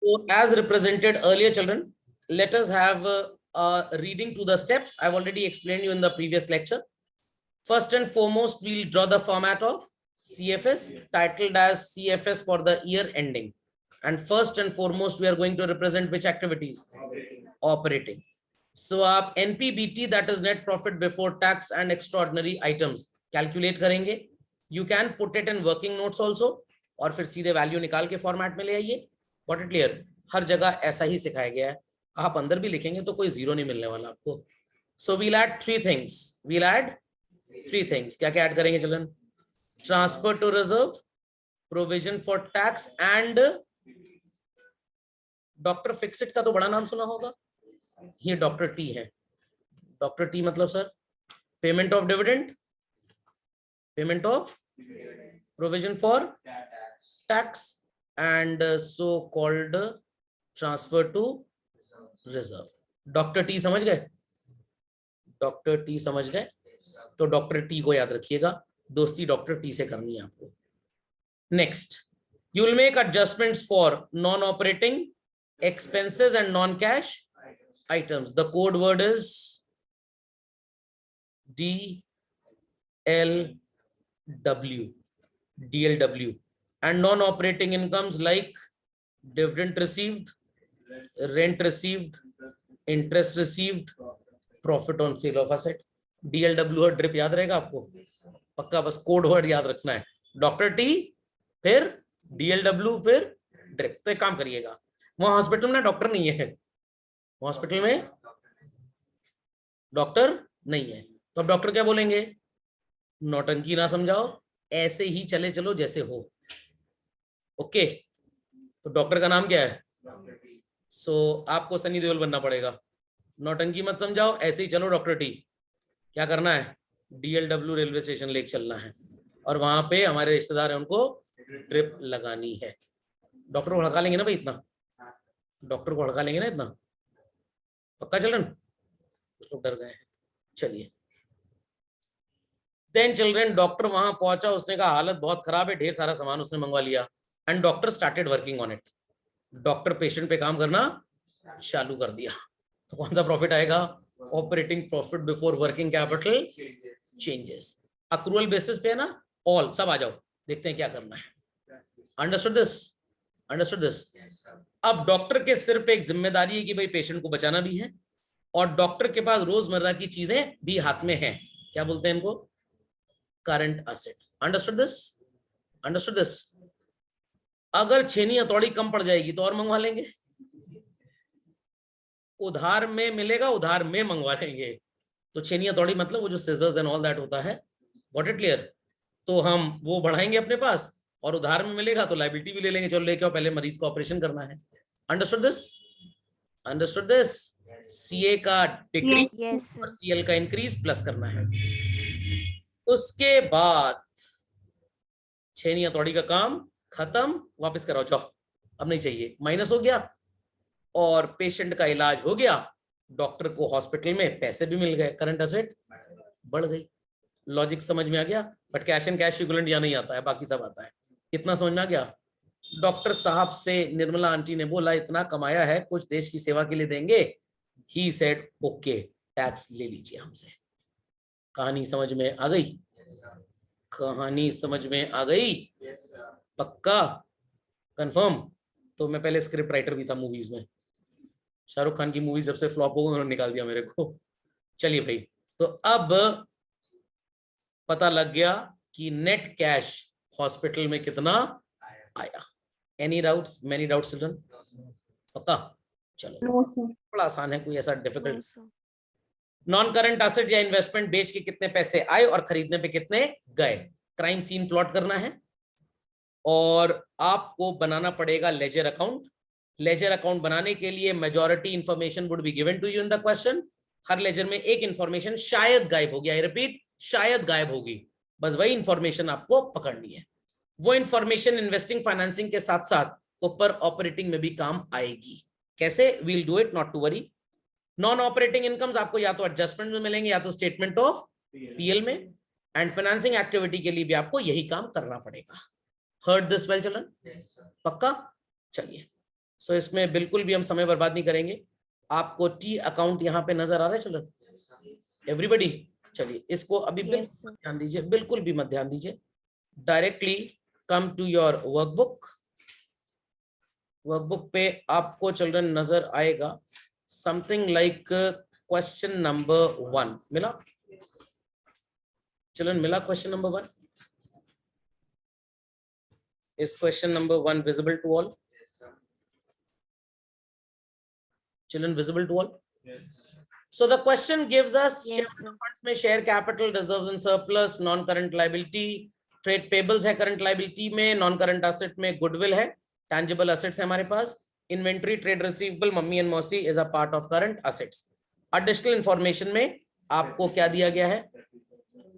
So as represented earlier, children, let us have a reading to the steps. I've already explained you in the previous lecture. First and foremost, we'll draw the format of CFS, titled as CFS for the year ending. And first and foremost, we are going to represent which activities? Operating. So आप NPBT, that is net profit before tax and extraordinary items, calculate करेंगे. You can put it in working notes also, और फिर सीधे value निकाल के format में ले आइए. Got it clear? हर जगह ऐसा ही सिखाया गया है. आप अंदर भी लिखेंगे तो कोई जीरो नहीं मिलने वाला आपको. So we'll add three things. We'll add three things. क्या क्या ऐड करेंगे children? Transfer to reserve, provision for tax and doctor fixit का तो बड़ा नाम सुना होगा. ये डॉक्टर टी है. डॉक्टर टी मतलब sir payment of dividend, payment of provision for tax and so called transfer to reserve. Doctor T समझ गए? डॉक्टर टी समझ गए? तो डॉक्टर टी को याद रखिएगा, दोस्ती डॉक्टर टी से करनी है आपको. Next, you will make adjustments for non operating expenses and non-cash items. The code word is DLW, and non-operating incomes like dividend received, rent received, interest received, profit on sale of asset. DLW और drip याद रहेगा आपको पक्का, बस code word याद रखना है. Doctor T, फिर DLW, फिर ड्रिप. तो एक काम करिएगा, वहां हॉस्पिटल में डॉक्टर नहीं है, हॉस्पिटल में डॉक्टर नहीं है, तो अब डॉक्टर क्या बोलेंगे? नौटंकी ना समझाओ, ऐसे ही चले चलो जैसे हो. ओके, तो डॉक्टर का नाम क्या है? सो आपको सनी देओल बनना पड़ेगा. नौटंकी मत समझाओ, ऐसे ही चलो डॉक्टर टी. क्या करना है? DLW रेलवे स्टेशन लेके चलना है, और वहां पे हमारे रिश्तेदार हैं, उनको ट्रिप लगानी है. डॉक्टर को हड़का लेंगे ना भाई इतना? डॉक्टर को हड़का लेंगे ना इतना? पक्का चिल्ड्रन? कुछ लोग डर गए हैं. चलिए, देन चिल्ड्रन डॉक्टर वहां पहुंचा, उसने कहा हालत बहुत खराब है, ढेर सारा सामान उसने मंगवा लिया, and doctor started working on it. Doctor patient पे काम करना चालू कर दिया. तो कौन सा प्रॉफिट आएगा? Operating profit before working capital changes. Accrual basis पे है ना, ऑल सब आ जाओ, देखते हैं क्या करना है. Understood this? Understood this? अब डॉक्टर के सिर पे एक जिम्मेदारी है कि भाई पेशेंट को बचाना भी है, और डॉक्टर के पास रोजमर्रा की चीजें भी हाथ में हैं. क्या बोलते हैं इनको? Current asset. Understood this? Understood this? अगर छेनी हथौड़ी कम पड़ जाएगी तो और मंगवा लेंगे. उधार में मिलेगा, उधार में मंगवा लेंगे. तो छेनी हथौड़ी मतलब वो जो सिजर्स एंड ऑल दैट होता है. Got it clear? तो हम वो बढ़ाएंगे अपने पास, और उधार में मिलेगा तो लायबिलिटी भी ले लेंगे. चलो लेके आओ, पहले मरीज को ऑपरेशन करना है. Understood this? Understood this? CA का डिक्रीज और सीएल का इंक्रीज प्लस करना है. उसके बाद छेनी हथौड़ी का काम खत्म, वापस कराओ, जाओ, अब नहीं चाहिए. माइनस हो गया, और पेशेंट का इलाज हो गया, डॉक्टर को हॉस्पिटल में पैसे भी मिल गए, करंट एसेट बढ़ गई. लॉजिक समझ में आ गया? But cash and cash equivalent यहाँ नहीं आता है, बाकी सब आता है. इतना समझ में आ गया? डॉक्टर साहब से निर्मला आंटी ने बोला इतना कमाया है, कुछ देश की सेवा के लिए देंगे. ही सेड ओके, टैक्स ले लीजिए हमसे. कहानी समझ में आ गई? कहानी समझ में आ गई? पक्का? कंफर्म? तो मैं पहले स्क्रिप्ट राइटर भी था मूवीज में. शाहरुख खान की मूवी जब से फ्लॉप हो गई, उन्होंने निकाल दिया मेरे को. चलिए भाई, तो अब पता लग गया कि नेट कैश हॉस्पिटल में कितना आया. Any doubts? Many doubts children? पक्का? चलो, बड़ा आसान है, कोई ऐसा डिफिकल्ट? नॉन करंट एसेट या इन्वेस्टमेंट बेच के कितने पैसे आए और खरीदने पे कितने गए. क्राइम सीन प्लॉट करना है, और आपको बनाना पड़ेगा लेजर अकाउंट. लेजर अकाउंट बनाने के लिए majority information would be given to you in the question. हर लेजर में एक इंफॉर्मेशन शायद गायब होगी. आई रिपीट, शायद गायब होगी. बस वही इंफॉर्मेशन आपको पकड़नी है. वो इंफॉर्मेशन इन्वेस्टिंग फाइनेंसिंग के साथ साथ ऊपर ऑपरेटिंग में भी काम आएगी. कैसे? We'll do it, not to worry. Non operating incomes आपको या तो एडजस्टमेंट में मिलेंगे या तो स्टेटमेंट ऑफ पीएल में, एंड फाइनेंसिंग एक्टिविटी के लिए भी आपको यही काम करना पड़ेगा. Heard this well children? पक्का? चलिए, सो इसमें बिल्कुल भी हम समय बर्बाद नहीं करेंगे। आपको टी अकाउंट यहाँ पे नजर आ रहा है चिल्ड्रन, एवरीबडी? चलिए इसको अभी बिल्कुल ध्यान दीजिए, बिल्कुल भी मत ध्यान दीजिए। Directly come to your workbook. Workbook पे आपको चिल्ड्रन नजर आएगा समथिंग लाइक क्वेश्चन नंबर 1 मिला चिल्ड्रन, मिला question number 1? Is question number 1 visible to all? Children, visible to all? Yes. So the question gives us funds में share capital, reserves and surplus, non-current liability, trade payables है current liability में, non-current asset में goodwill है, tangible assets है हमारे पास, inventory, trade receivable, mummy and मौसी is a part of current assets. Additional information में आपको क्या दिया गया है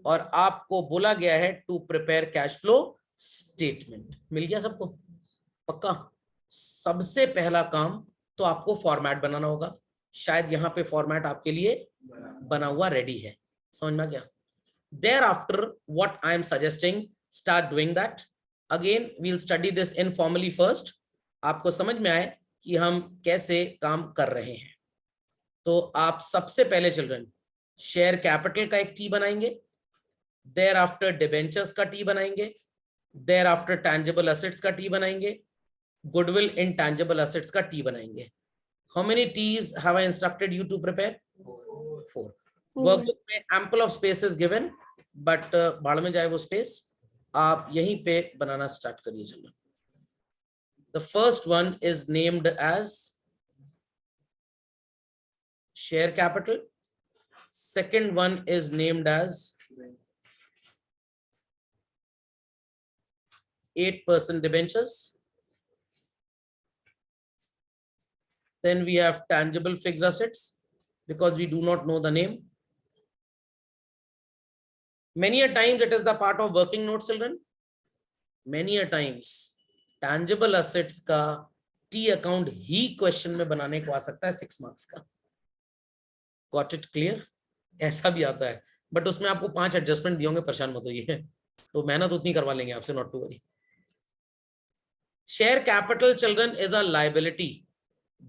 और आपको बोला गया है to prepare cash flow statement. मिल गया सबको? पक्का? सबसे पहला काम तो आपको फॉर्मेट बनाना होगा। शायद यहाँ पे फॉर्मेट आपके लिए बना हुआ रेडी है, समझ में आ गया? Thereafter, what I am suggesting, start doing that. Again, we'll study this informally first. आपको समझ में आए कि हम कैसे काम कर रहे हैं। तो आप सबसे पहले चिल्ड्रन शेयर कैपिटल का एक टी बनाएंगे, thereafter डिबेंचर्स का टी बनाएंगे, thereafter tangible assets का टी बनाएंगे, goodwill intangible assets का टी बनाएंगे। How many T's have I instructed you to prepare? 4. Workbook में ample of space is given, but भाड़ में जाए वो space, आप यहीं पे बनाना start करिए चलो। The first one is named as share capital. Second one is named as 8% debentures. Then we have tangible fixed assets because we do not know the name. Many a times it is the part of working notes children. Many a times tangible assets का T account ही question में बनाने को आ सकता है 6 marks का। Got it clear? ऐसा भी आता है, but उसमें आपको 5 adjustment दिए होंगे, परेशान मत होइए, तो मेहनत उतनी करवा लेंगे आपसे, not to worry. Share capital children is a liability.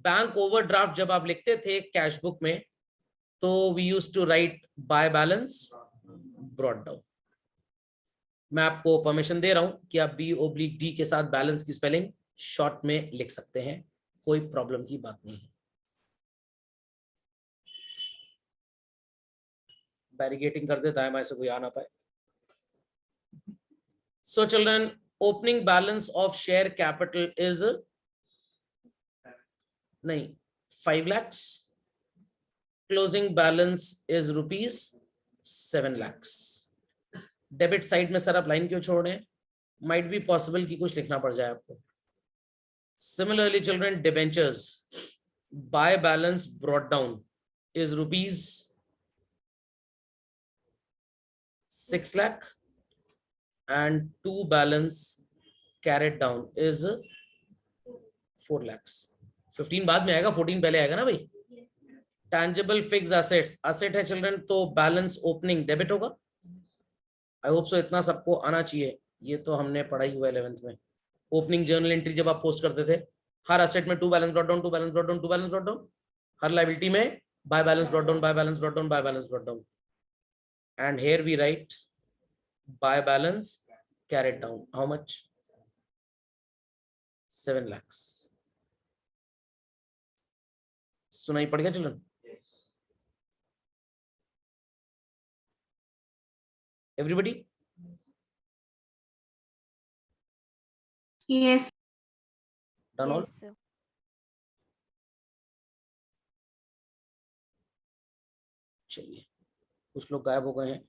Bank overdraft जब आप लिखते थे कैश बुक में तो we used to write by balance brought down. मैं आपको परमिशन दे रहा हूं कि आप B/D के साथ बैलेंस की स्पेलिंग शॉर्ट में लिख सकते हैं, कोई प्रॉब्लम की बात नहीं है। बैरिगेटिंग कर देता है, ऐसे कोई आ ना पाए। So children, opening balance of share capital is नहीं 5 lakhs, closing balance is ₹7 lakhs। Debit side में सर आप लाइन क्यों छोड़ रहे हैं? माइट बी पॉसिबल कि कुछ लिखना पड़ जाए आपको। Similarly children, debentures bye balance brought down is ₹6 lakh and to balance carried down is 4 lakhs। 15 बाद में आएगा, 14 पहले आएगा ना भाई। टैंजिबल फिक्स्ड असेट्स, असेट है चिल्ड्रन तो बैलेंस ओपनिंग डेबिट होगा। आई होप सो इतना सबको आना चाहिए, ये तो हमने पढ़ा ही हुआ 11th में। ओपनिंग जर्नल एंट्री जब आप पोस्ट करते थे, हर असेट में to balance brought down, to balance brought down, to balance brought down, हर लायबिलिटी में by balance brought down, by balance brought down, by balance brought down, and here we write by balance carried down. How much? 7 lakhs. सुनाई पड़ गया children? Everybody? Yes. Done all? Yes, sir. चलिए, कुछ लोग गायब हो गए हैं।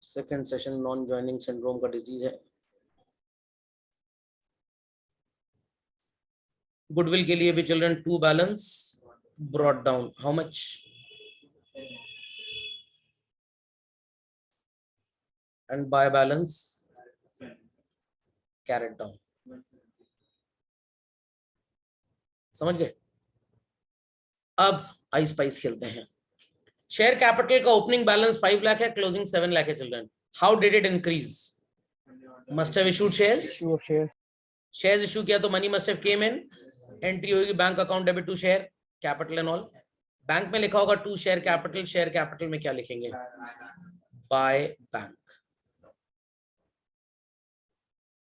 Second session non joining syndrome का डिजीज है। गुडविल के लिए भी children to balance brought down, how much? And by balance carried down. समझ गए? अब आई स्पाइस खेलते हैं। शेयर कैपिटल का ओपनिंग बैलेंस 5 लाख है, क्लोजिंग 7 लाख है children. How did it increase? Must have issued shares. Shares issue किया तो money must have came in, entry होगी bank account debit to share capital and all. Bank में लिखा होगा to share capital, share capital में क्या लिखेंगे, by bank.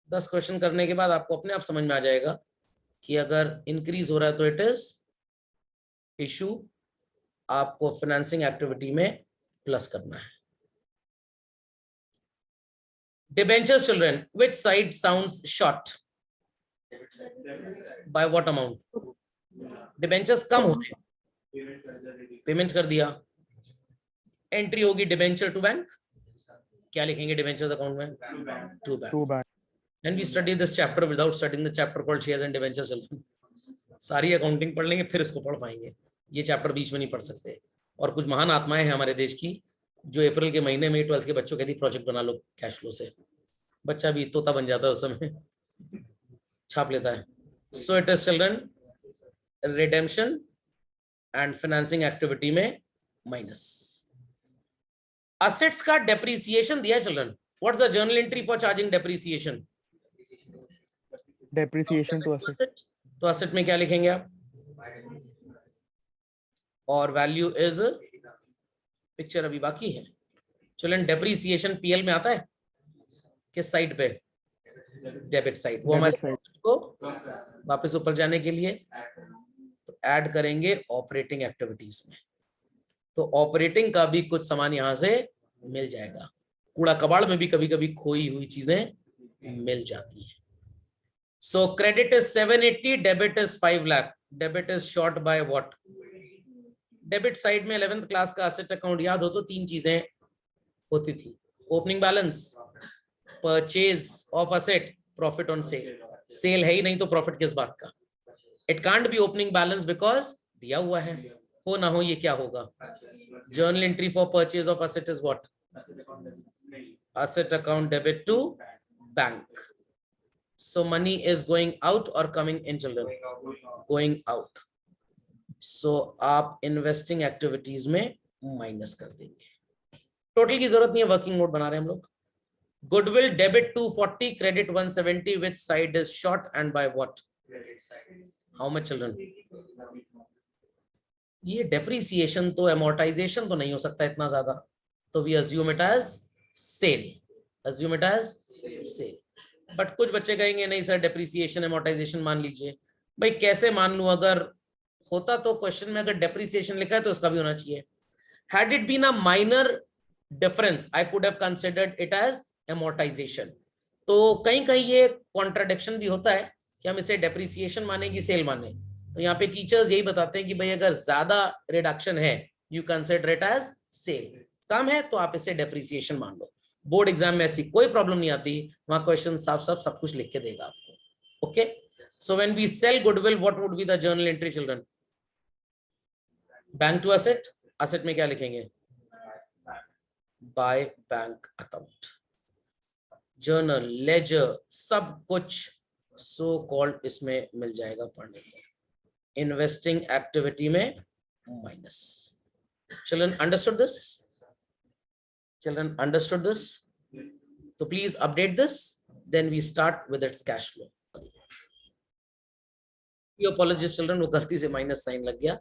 10 question करने के बाद आपको अपने आप समझ में आ जाएगा कि अगर इंक्रीज हो रहा है तो इट इज इशू, आपको फाइनेंसिंग एक्टिविटी में प्लस करना है। Debentures children, which side sounds short, by what amount? Debentures कम हो रहे, पेमेंट कर दिया, एंट्री होगी डिबेंचर टू बैंक, क्या लिखेंगे डिबेंचर्स अकाउंट में, to bank. And we study this chapter without studying the chapter called shares and debentures children. सारी अकाउंटिंग पढ़ लेंगे फिर इसको पढ़ पाएंगे, ये चैप्टर बीच में नहीं पढ़ सकते। और कुछ महान आत्माएं हैं हमारे देश की जो अप्रैल के महीने में 12th के बच्चों कहती प्रोजेक्ट बना लो कैश फ्लो से, बच्चा भी तोता बन जाता है उस समय, छाप लेता है। So it is children redemption and financing activity में माइनस। असेट्स का डेप्रिसिएशन दिया children, what's the journal entry for charging depreciation? Depreciation to asset. तो असेट में क्या लिखेंगे आप, और वैल्यू इज, पिक्चर अभी बाकी है चिल्ड्रन। डेप्रिसिएशन पीएल में आता है किस साइड पे, डेबिट साइड। वो हमारे को वापस ऊपर जाने के लिए तो ऐड करेंगे ऑपरेटिंग एक्टिविटीज में, तो ऑपरेटिंग का भी कुछ सामान यहां से मिल जाएगा। कूड़ा कबाड़ में भी कभी कभी खोई हुई चीजें मिल जाती है। सो credit is 780, debit is 5 lakh. Debit is short by what? Debit side में 11th क्लास का एसेट अकाउंट याद हो तो 3 चीजें होती थी, opening balance, purchase of asset, profit on sale. Sale है ही नहीं तो प्रॉफिट किस बात का? It can't be opening balance because दिया हुआ है, हो ना हो ये क्या होगा? Journal entry for purchase of asset is what? Asset account debit to bank. So money is going out or coming in children? Going out. So आप इन्वेस्टिंग एक्टिविटीज में माइनस कर देंगे। टोटल की जरूरत नहीं है, वर्किंग नोट बना रहे हैं हम लोग। Goodwill debit 240, credit 170, which side is short and by what? How much children? ये डेप्रिसिएशन तो एमोर्टाइजेशन तो नहीं हो सकता इतना ज्यादा, तो we assume it as sale, assume it as sale. But कुछ बच्चे कहेंगे नहीं सर डेप्रिसिएशन एमोर्टाइजेशन मान लीजिए। भाई कैसे मान लूं, अगर होता तो क्वेश्चन में अगर डेप्रिसिएशन लिखा है तो इसका भी होना चाहिए। Had it been a minor difference I could have considered it as amortisation. तो कहीं कहीं ये कॉन्ट्राडिक्शन भी होता है कि हम इसे डेप्रिसिएशन माने कि सेल माने। तो यहाँ पे टीचर्स यही बताते हैं कि भाई अगर ज्यादा रिडक्शन है you consider it as sale, कम है तो आप इसे डेप्रिसिएशन मान लो। बोर्ड एग्जाम में ऐसी कोई प्रॉब्लम नहीं आती, वहां क्वेश्चन साफ साफ सब कुछ लिख के देगा आपको। Okay, so when we sell goodwill what would be the journal entry children? Bank to asset, asset में क्या लिखेंगे? By bank account. Journal, ledger, सब कुछ सो कॉल्ड इसमें मिल जाएगा पढ़ने को। इन्वेस्टिंग एक्टिविटी में माइनस। Children understood this? Children understood this? So please update this. Then we start with its cash flow. Apologies children, वो गलती से माइनस साइन लग गया।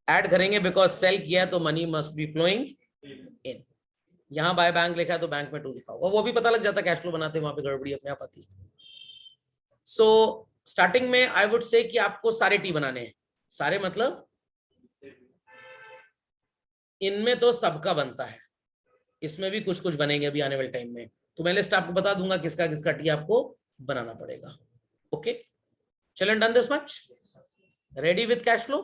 ऐड करेंगे बिकॉज सेल किया है तो money must be flowing in. यहाँ बाय बैंक लिखा है तो बैंक में 2 लिखा होगा, वो भी पता लग जाता है कैश फ्लो बनाते, वहां पे गड़बड़ी अपने आप आती है। सो स्टार्टिंग में आई वुड से कि आपको सारे टी बनाने हैं। सारे मतलब इनमें तो सबका बनता है, इसमें भी कुछ कुछ बनेंगे अभी आने वाले टाइम में, तो मैं लिस्ट आपको बता दूंगा किसका किसका टी आपको बनाना पड़ेगा। ओके, चलें, done this much, ready with cash flow?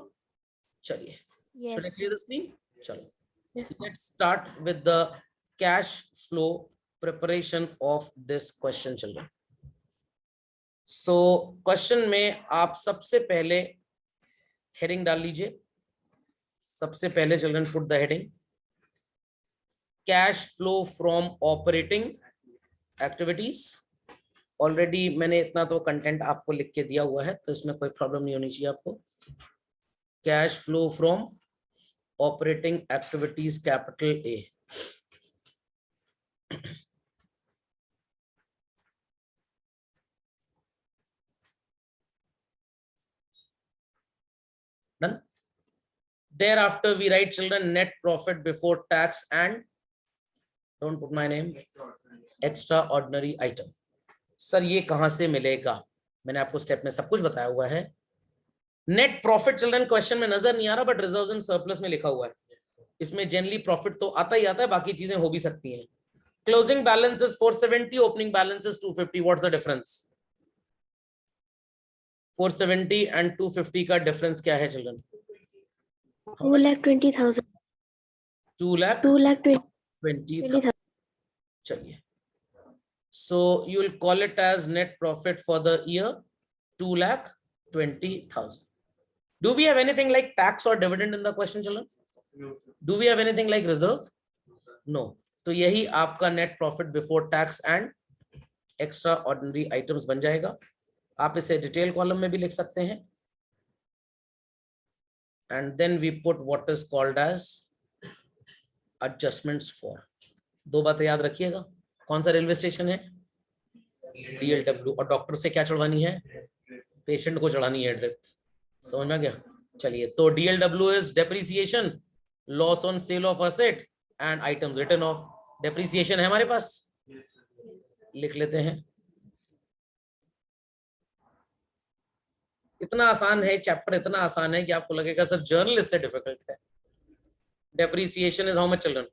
चलिए, should I clear the screen? चलो, let's start with the cash flow preparation of this question children. So question में आप सबसे पहले हेडिंग डाल लीजिए। सबसे पहले children put the heading cash flow from operating activities. Already मैंने इतना तो कंटेंट आपको लिख के दिया हुआ है, तो इसमें कोई प्रॉब्लम नहीं होनी चाहिए आपको। Cash flow from operating activities capital A. Thereafter we write children net profit before tax and don't put my name extraordinary item. Sir ये कहां से मिलेगा? मैंने आपको स्टेप में सब कुछ बताया हुआ है. नेट प्रॉफिट चिल्ड्रन क्वेश्चन में नजर नहीं आ रहा, बट रिजर्व्स एंड सरप्लस में लिखा हुआ है. इसमें जनरली प्रॉफिट तो आता ही आता है, बाकी चीजें हो भी सकती हैं. Closing balance is 470, opening balance is 250. What's the difference? 470 and 250 का डिफरेंस क्या है चिल्ड्रन? 2,20,000. 2,20,000. चलिए, so you will call it as net profit for the year 2,20,000. Do we have anything like tax or dividend in the question children? No. Do we have anything like reserve? No. तो यही आपका net profit before tax and extraordinary items बन जाएगा. आप इसे detail column में भी लिख सकते हैं. And then we put what is called as adjustments for. दो बातें याद रखिएगा. कौन सा रेलवे स्टेशन है? DLW. और डॉक्टर से क्या चढ़वानी है? पेशेंट को चढ़ानी है ड्रिप. समझ में आ गया? चलिए, तो DLW is depreciation, loss on sale of asset and items written off. depreciation है हमारे पास, लिख लेते हैं. इतना आसान है चैप्टर, इतना आसान है कि आपको लगेगा सर जर्नल इससे डिफिकल्ट है. Depreciation is how much children?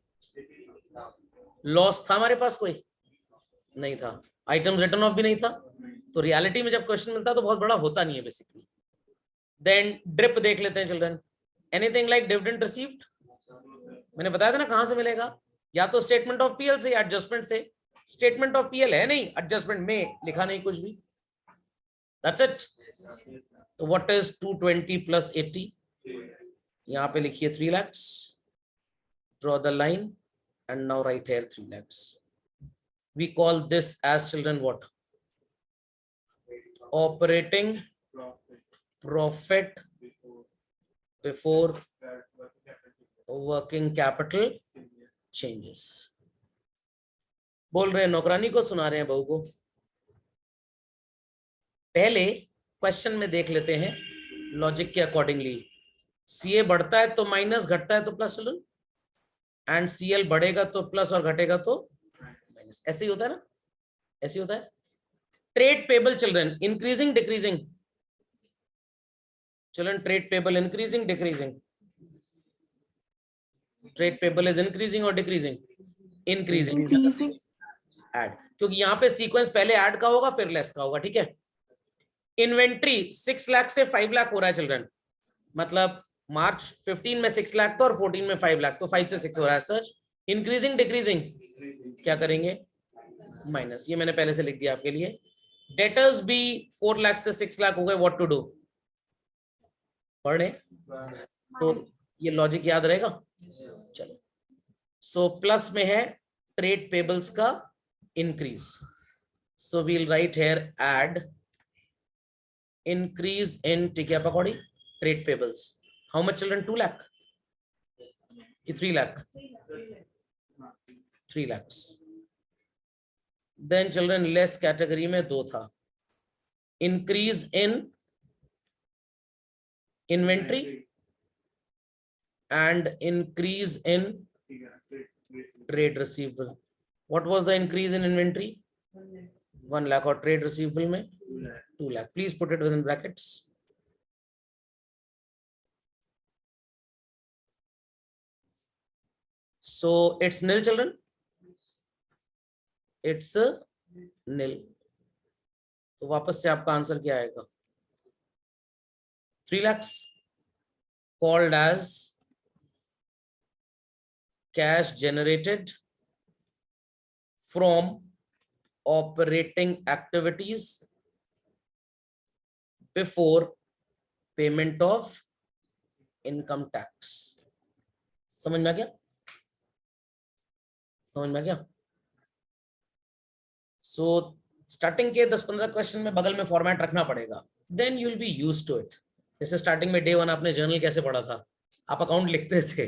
Loss था हमारे पास? कोई नहीं था. आइटम्स रिटर्न ऑफ भी नहीं था. तो रियलिटी में जब क्वेश्चन मिलता है तो बहुत बड़ा होता नहीं है बेसिकली. देन ड्रिप देख लेते हैं children. Anything like dividend received? मैंने बताया था ना कहां से मिलेगा. या तो स्टेटमेंट ऑफ पीएल से या एडजस्टमेंट से. स्टेटमेंट ऑफ पीएल है नहीं, एडजस्टमेंट में लिखा नहीं कुछ भी. That's it. तो व्हाट इज 220 प्लस 80? यहां पे लिखिए 3 lakhs. Draw the line and now write here 3 lakhs. We call this as children what? Operating profit before working capital changes. बोल रहे हैं नौकरानी को, सुना रहे हैं बहू को. पहले क्वेश्चन में देख लेते हैं लॉजिक के अकॉर्डिंगली. सीए बढ़ता है तो माइनस, घटता है तो प्लस चिल्ड्रन, एंड सीएल बढ़ेगा तो प्लस और घटेगा तो माइनस. ऐसे ही होता है ना, ऐसे ही होता है. Trade payable children increasing decreasing? Children trade payable increasing decreasing? Trade payable is increasing और डिक्रीजिंग? इंक्रीजिंग. ऐड, क्योंकि यहाँ पे सीक्वेंस पहले ऐड का होगा फिर लेस का होगा. ठीक है. इन्वेंट्री 6 लाख से 5 लाख हो रहा है चिल्ड्रन. मतलब मार्च 15 में 6 लाख था और 14 में 5 लाख, तो 5 से 6 हो रहा है. सच इंक्रीजिंग डिक्रीजिंग? क्या करेंगे? माइनस. ये मैंने पहले से लिख दिया आपके लिए. डेटर्स भी 4 लाख से 6 लाख हो गए. What to do? पढ़े तो ये लॉजिक याद रहेगा. चलो, सो प्लस में है ट्रेड पेबल्स का increase. So we'll write here add increase in टिकिया पकौड़ी trade payables. How much children? 2 lakh कि 3 lakh? 3 lakhs. Then children less category में 2 था. Increase in inventory and increase in trade receivable. What was the increase in inventory? 1 lakh. और trade receivable में 2 lakh. Please put it within brackets. So it's nil children. It's nil. तो वापस से आपका answer क्या आएगा? 3 lakhs called as cash generated from operating activities before payment of income tax. समझ में आ गया? समझ में आ गया? सो स्टार्टिंग के 10-15 क्वेश्चन में बगल में फॉर्मेट रखना पड़ेगा. Then you will be used to it. जैसे स्टार्टिंग में डे 1 आपने जर्नल कैसे पढ़ा था? आप अकाउंट लिखते थे,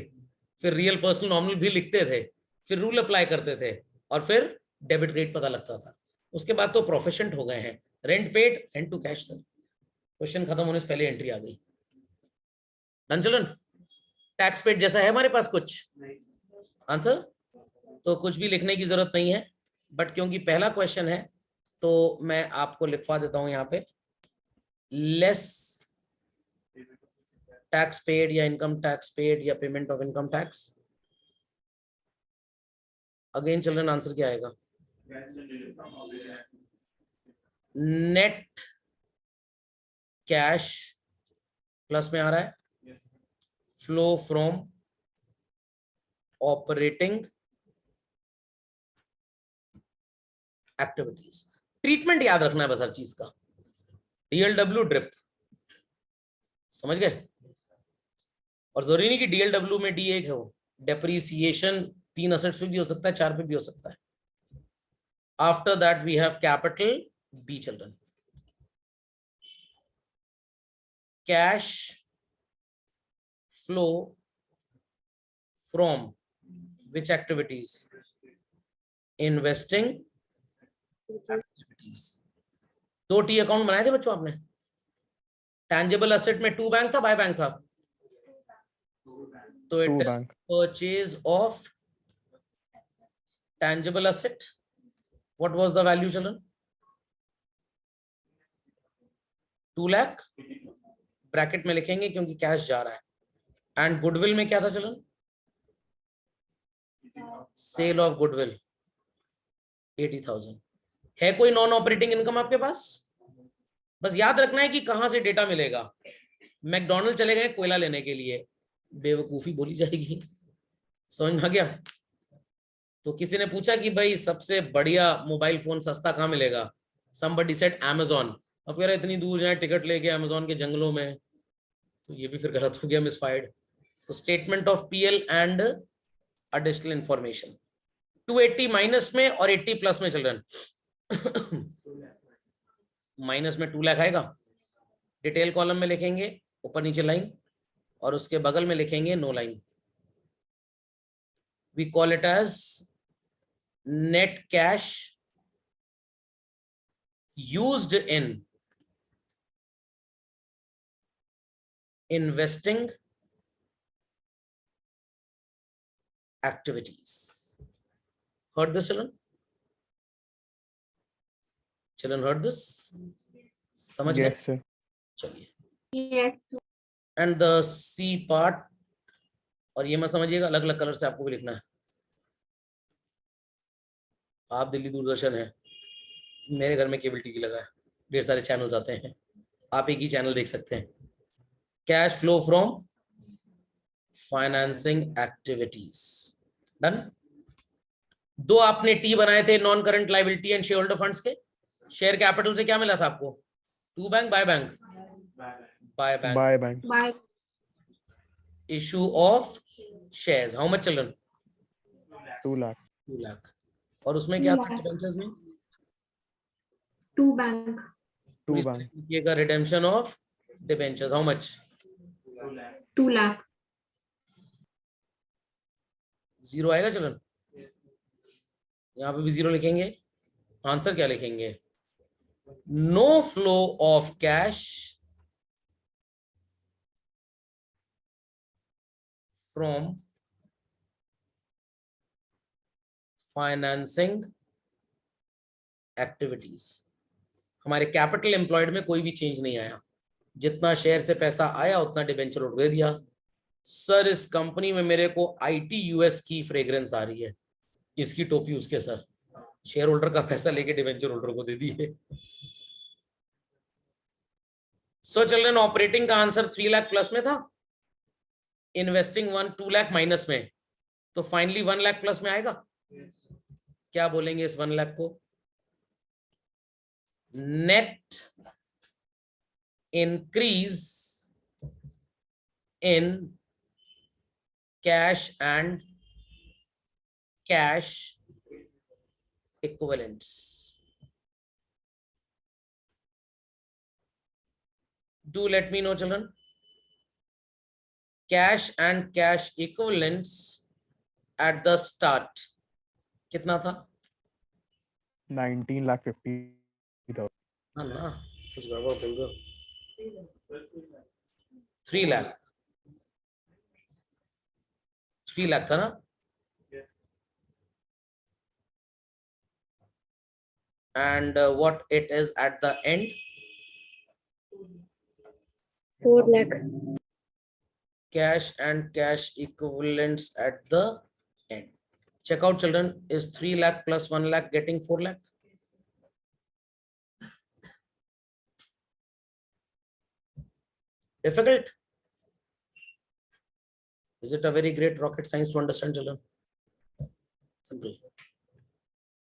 फिर रियल पर्सनल नॉमिनल भी लिखते थे, फिर रूल अप्लाई करते थे, और फिर डेबिट क्रेडिट पता लगता था. उसके बाद तो प्रोफिशिएंट हो गए हैं. Rent paid, and to cash. Sir question खत्म होने से पहले एंट्री आ गई. Done children? टैक्स पेड जैसा है हमारे पास कुछ आंसर? तो कुछ भी लिखने की जरूरत नहीं है, बट क्योंकि पहला क्वेश्चन है तो मैं आपको लिखवा देता हूं यहाँ पे लेस टैक्स पेड या इनकम टैक्स पेड या payment of income tax. Again children answer क्या आएगा? नेट कैश प्लस में आ रहा है, flow from operating activities. Treatment याद रखना है बस हर चीज का, डीएलडब्ल्यू ड्रिप, समझ गए? और जरूरी नहीं कि डीएलडब्ल्यू में डी एक है, वो डेप्रीसिएशन 3 असेट्स पे भी हो सकता है, 4 पे भी हो सकता है। After that we have capital B children, cash flow from which activities? Investing activities. 2 T account बनाए थे बच्चों आपने? टैंजिबल एसेट में 2 बैंक था, बाय बैंक था? तो it is purchase of tangible asset. What was the value children? 2 lakh bracket में लिखेंगे क्योंकि कैश जा रहा है। एंड गुडविल में क्या था चलन? Sale of goodwill 80,000। है कोई नॉन ऑपरेटिंग इनकम आपके पास? बस याद रखना है कि कहां से डेटा मिलेगा। मैकडोनल्ड चले गए कोयला लेने के लिए, बेवकूफी बोली जाएगी, समझ में आ गया? तो किसी ने पूछा कि भाई सबसे बढ़िया मोबाइल फोन सस्ता कहाँ मिलेगा? somebody said Amazon। अब कह रहे इतनी दूर जाए टिकट लेके अमेजोन के जंगलों में, तो ये भी फिर गलत हो गया, मिसफायर्ड। तो statement of PL and additional information 280 minus में और 80 प्लस में चिल्ड्रन। माइनस में 2 लाख आएगा, डिटेल कॉलम में लिखेंगे ऊपर नीचे लाइन, और उसके बगल में लिखेंगे no line. We call it as net cash used in investing activities। Heard this children? Children heard this? समझ गए? Yes, sir. चलिए। Yes. And the C part, और ये मत समझिएगा अलग अलग कलर से आपको भी लिखना है। आप दिल्ली दूरदर्शन है, मेरे घर में केबल टीवी लगा है, ढेर सारे चैनल्स आते हैं, आप एक ही चैनल देख सकते हैं। Cash flow from financing activities, done. 2 आपने टी बनाए थे, non current liability and share holder funds के। शेयर कैपिटल से क्या मिला था आपको? 2 bank, by bank? By bank. Bye, bye. Bye. Issue of shares, how much children? 2 lakh. 2 lakh. और उसमें क्या 2 था लाख। डिबेंचर्स में? 2 bank. 2 bank. लिखिएगा redemption of debentures, how much? 2 lakh. 0 आएगा चलन? यहाँ पे भी 0 लिखेंगे। आंसर क्या लिखेंगे? No flow of cash from financing activities. हमारे कैपिटल एम्प्लॉयड में कोई भी चेंज नहीं आया, जितना शेयर से पैसा आया उतना डिबेंचर उठ दे दिया। सर इस कंपनी में मेरे को आईटी यूएस की फ्रेग्रेंस आ रही है, इसकी टोपी उसके सर, शेयर होल्डर का पैसा लेके डिबेंचर होल्डर को दे दिए। सो चिल्ड्रन ऑपरेटिंग का आंसर 3 लाख प्लस में था, इन्वेस्टिंग 2 लाख माइनस में, तो फाइनली 1 लाख प्लस में आएगा। क्या बोलेंगे इस 1 लाख को? Net increase in cash and cash equivalents। Do let me know children, cash and cash equivalents at the start कितना था? 19,50,000. ना ना कुछ गड़बड़ बोल रहे हो। 3 लाख। 3 लाख था ना? And what it is at the end? 4 lakh. Cash and cash equivalents at the end. Check out, children. Is 3 lakh plus 1 lakh getting 4 lakh? Difficult? Is it a very great rocket science to understand, children? Simple.